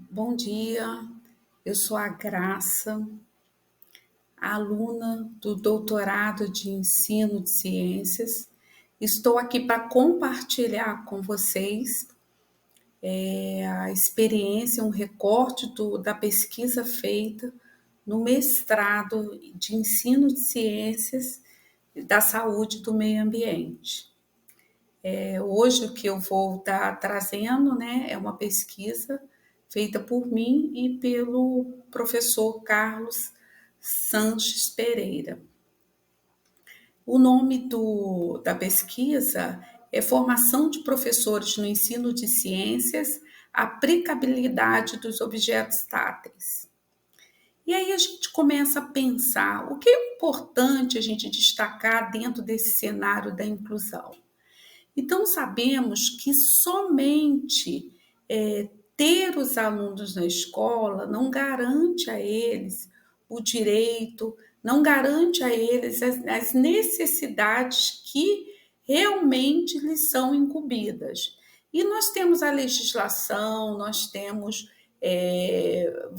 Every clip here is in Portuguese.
Bom dia, eu sou a Graça, aluna do doutorado de ensino de ciências. Estou aqui para compartilhar com vocês a experiência, um recorte da pesquisa feita no mestrado de ensino de ciências da saúde e do meio ambiente. Hoje o que eu vou estar trazendo, né, é uma pesquisa feita por mim e pelo professor Carlos Sanches Pereira. O nome da pesquisa é Formação de Professores no Ensino de Ciências, Aplicabilidade dos Objetos Táteis. E aí a gente começa a pensar o que é importante a gente destacar dentro desse cenário da inclusão. Então, sabemos que somente ter os alunos na escola não garante a eles o direito, não garante a eles as necessidades que realmente lhes são incumbidas. E nós temos a legislação, nós temos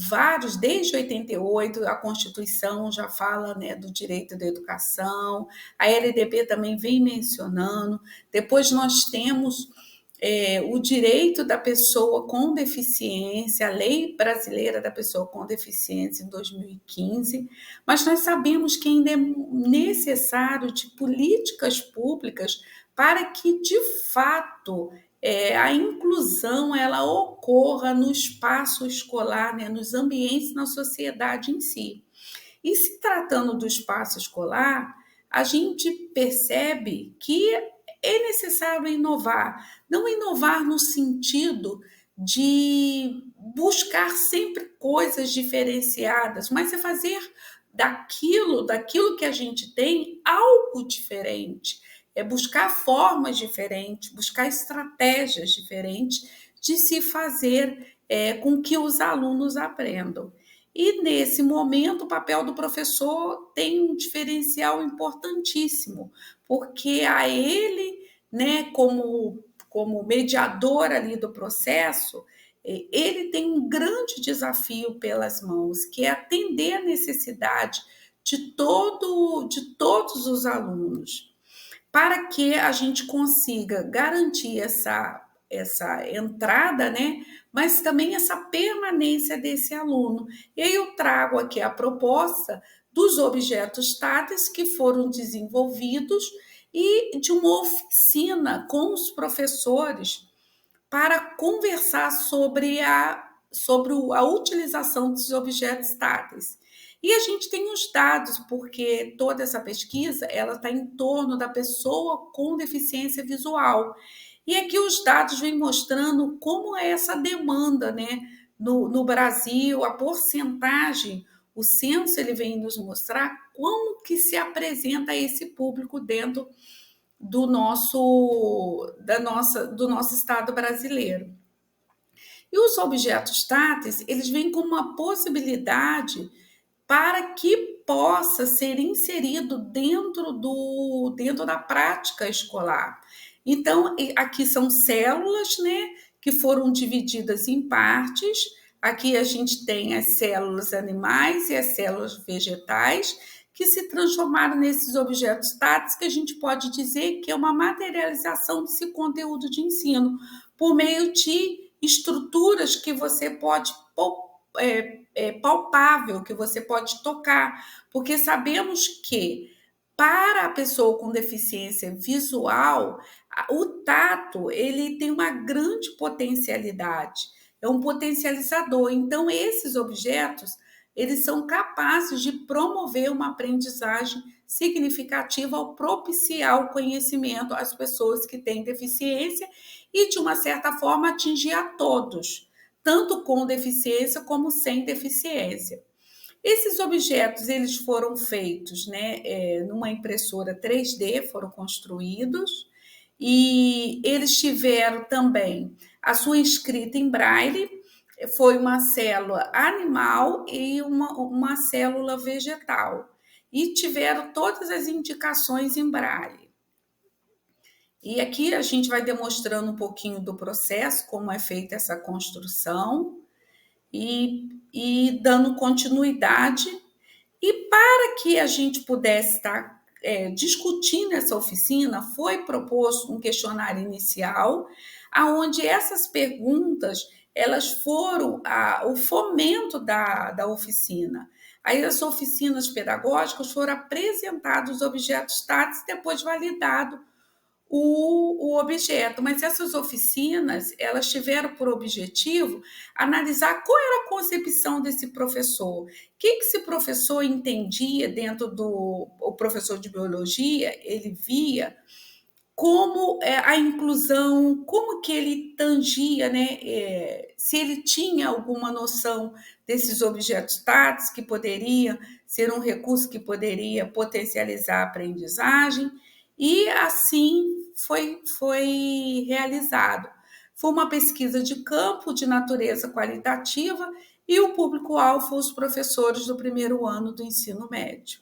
vários, desde 88, a Constituição já fala, né, do direito da educação, a LDB também vem mencionando, depois nós temos o direito da pessoa com deficiência, a lei brasileira da pessoa com deficiência em 2015, mas nós sabemos que ainda é necessário de políticas públicas para que, de fato, a inclusão ela ocorra no espaço escolar, né, nos ambientes, na sociedade em si. E se tratando do espaço escolar, a gente percebe que é necessário inovar, não inovar no sentido de buscar sempre coisas diferenciadas, mas é fazer daquilo que a gente tem algo diferente, é buscar formas diferentes, buscar estratégias diferentes de se fazer com que os alunos aprendam. E nesse momento, o papel do professor tem um diferencial importantíssimo, porque a ele, né, como mediador ali do processo, ele tem um grande desafio pelas mãos, que é atender a necessidade de todos os alunos, para que a gente consiga garantir essa entrada, né? Mas também essa permanência desse aluno. E aí eu trago aqui a proposta dos objetos táteis que foram desenvolvidos e de uma oficina com os professores para conversar sobre a utilização desses objetos táteis. E a gente tem os dados, porque toda essa pesquisa ela está em torno da pessoa com deficiência visual. E aqui os dados vêm mostrando como é essa demanda, né? No Brasil, a porcentagem, o censo ele vem nos mostrar como que se apresenta esse público dentro do nosso estado brasileiro. E os objetos táteis, eles vêm como uma possibilidade para que possa ser inserido dentro da prática escolar. Então, aqui são células, né, que foram divididas em partes. Aqui a gente tem as células animais e as células vegetais, que se transformaram nesses objetos táteis, que a gente pode dizer que é uma materialização desse conteúdo de ensino, por meio de estruturas que você pode palpável, que você pode tocar, porque sabemos que para a pessoa com deficiência visual, o tato ele tem uma grande potencialidade, é um potencializador. Então, esses objetos eles são capazes de promover uma aprendizagem significativa ao propiciar o conhecimento às pessoas que têm deficiência e, de uma certa forma, atingir a todos, tanto com deficiência como sem deficiência. Esses objetos eles foram feitos, né, numa impressora 3D, foram construídos, e eles tiveram também a sua escrita em braille, foi uma célula animal e uma célula vegetal, e tiveram todas as indicações em braille. E aqui a gente vai demonstrando um pouquinho do processo, como é feita essa construção. e dando continuidade. E para que a gente pudesse estar discutindo essa oficina, foi proposto um questionário inicial, aonde essas perguntas elas foram o fomento da oficina. Aí as oficinas pedagógicas foram apresentados os objetos táteis e depois validado o objeto, mas essas oficinas elas tiveram por objetivo analisar qual era a concepção desse professor, o que esse professor entendia dentro o professor de biologia, ele via como a inclusão, como que ele tangia, né? Se ele tinha alguma noção desses objetos táteis que poderia ser um recurso que poderia potencializar a aprendizagem, e assim foi realizado. Foi uma pesquisa de campo de natureza qualitativa e o público-alvo foi os professores do primeiro ano do ensino médio.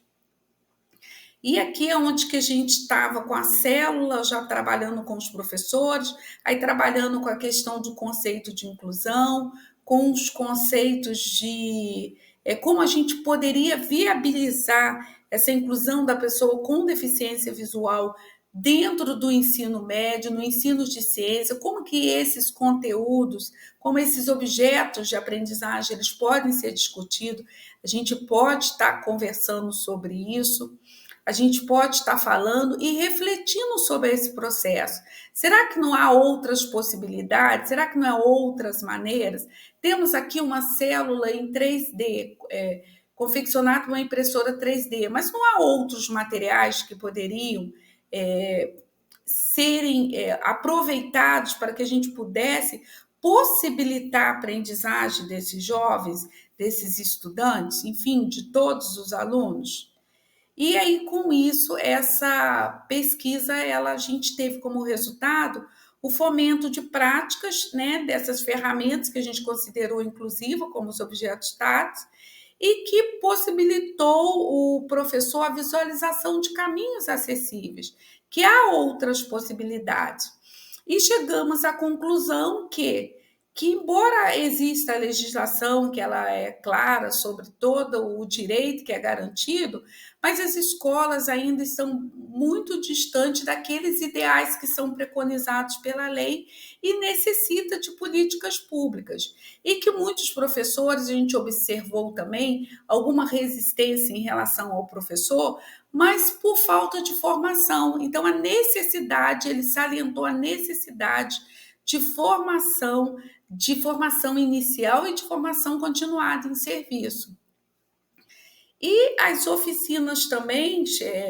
E aqui é onde que a gente estava com a célula, já trabalhando com os professores, aí trabalhando com a questão do conceito de inclusão, com os conceitos de como a gente poderia viabilizar essa inclusão da pessoa com deficiência visual dentro do ensino médio, no ensino de ciência, como que esses conteúdos, como esses objetos de aprendizagem, eles podem ser discutidos, a gente pode estar conversando sobre isso, a gente pode estar falando e refletindo sobre esse processo. Será que não há outras possibilidades? Será que não há outras maneiras? Temos aqui uma célula em 3D, confeccionada por uma impressora 3D, mas não há outros materiais que poderiam serem aproveitados para que a gente pudesse possibilitar a aprendizagem desses jovens, desses estudantes, enfim, de todos os alunos? E aí, com isso, essa pesquisa, a gente teve como resultado o fomento de práticas, né, dessas ferramentas que a gente considerou inclusiva, como os objetos táteis, e que possibilitou o professor a visualização de caminhos acessíveis, que há outras possibilidades. E chegamos à conclusão que embora exista a legislação, que ela é clara sobre todo o direito que é garantido, mas as escolas ainda estão muito distantes daqueles ideais que são preconizados pela lei e necessita de políticas públicas. E que muitos professores, a gente observou também alguma resistência em relação ao professor, mas por falta de formação. Então, a necessidade, ele salientou a necessidade de formação inicial e de formação continuada em serviço. E as oficinas também,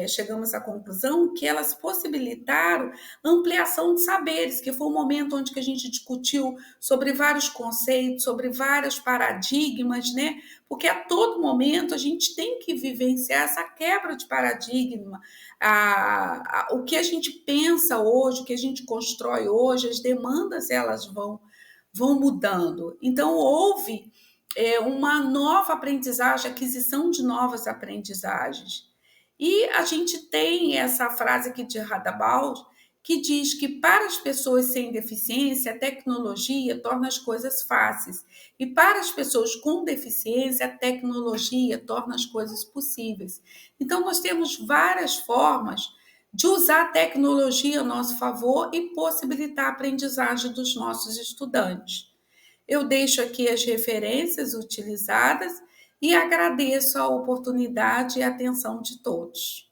chegamos à conclusão que elas possibilitaram ampliação de saberes, que foi um momento onde que a gente discutiu sobre vários conceitos, sobre vários paradigmas, né? Porque a todo momento a gente tem que vivenciar essa quebra de paradigma, o que a gente pensa hoje, o que a gente constrói hoje, as demandas elas vão mudando. Então, houve uma nova aprendizagem, aquisição de novas aprendizagens. E a gente tem essa frase aqui de Radabal, que diz que para as pessoas sem deficiência, a tecnologia torna as coisas fáceis. E para as pessoas com deficiência, a tecnologia torna as coisas possíveis. Então, nós temos várias formas de usar a tecnologia a nosso favor e possibilitar a aprendizagem dos nossos estudantes. Eu deixo aqui as referências utilizadas e agradeço a oportunidade e a atenção de todos.